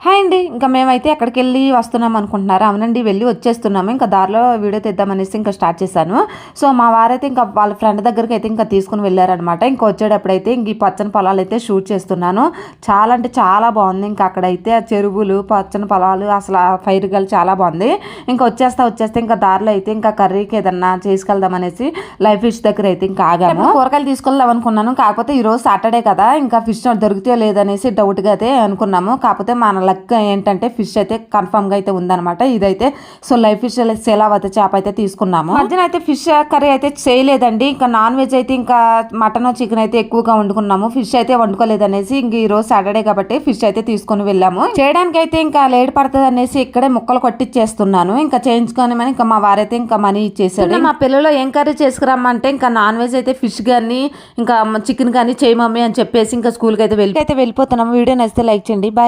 Hi అండి. ఇంకా మేమైతే ఎక్కడికెళ్ళి వస్తున్నాం అనుకుంటున్నారా? అవునండి, వెళ్ళి వచ్చేస్తున్నాము. ఇంకా దారిలో వీడియో తీద్దామనేసి ఇంకా స్టార్ట్ చేశాను. సో, మా వారైతే ఇంకా వాళ్ళ ఫ్రెండ్ దగ్గరికైతే ఇంకా తీసుకొని వెళ్ళారనమాట. ఇంకా వచ్చేటప్పుడైతే ఇంక ఈ పచ్చని పొలాలైతే షూట్ చేస్తున్నాను. చాలా అంటే చాలా బాగుంది. ఇంకా అక్కడైతే ఆ చెరువులు, పచ్చని పొలాలు, అసలు ఆ పైరు గాలి చాలా బాగుంది. ఇంకా వచ్చేస్తే ఇంకా దారిలో అయితే ఇంకా కర్రీకి ఏదన్నా చేసుకెళ్దామనేసి లైవ్ ఫిష్ దగ్గర అయితే ఇంకా ఆగాము. కూరగాయలు తీసుకెళ్దాం అనుకున్నాను. కాకపోతే ఈరోజు సాటర్డే కదా, ఇంకా ఫిష్ దొరుకుతాయో లేదనేసి డౌట్గా అయితే అనుకున్నాము. కాకపోతే మన లక్ ఏంటంటే ఫిష్ అయితే కన్ఫర్మ్గా అయితే ఉందన్నమాట. ఇదైతే సో లైవ్ ఫిష్ సేలావతి చేప అయితే తీసుకున్నాము. మధ్యన అయితే ఫిష్ కర్రీ అయితే చేయలేదండి. ఇంకా నాన్ వెజ్ అయితే ఇంకా మటన్ చికెన్ అయితే ఎక్కువగా వండుకున్నాము. ఫిష్ అయితే వండుకోలేదనేసి ఇంక ఈ రోజు సాటర్డే కాబట్టి ఫిష్ అయితే తీసుకొని వెళ్ళాము. చేయడానికి అయితే ఇంకా లేట్ పడుతుంది అనేసి ఇక్కడే ముక్కలు కొట్టిచ్చేస్తున్నాను. ఇంకా చేయించుకొని ఇంకా మా వారైతే ఇంకా మనీ ఇచ్చేసాడు. మా పిల్లలు ఏం కర్రీ చేసుకురమ్మంటే ఇంకా నాన్ వెజ్ అయితే ఫిష్ కానీ ఇంకా చికెన్ కానీ చేయి మమ్మీ అని చెప్పేసి ఇంకా స్కూల్కి అయితే వెళ్ళిపోతున్నాము. వీడియో నచ్చితే లైక్ చేయండి. బాయ్.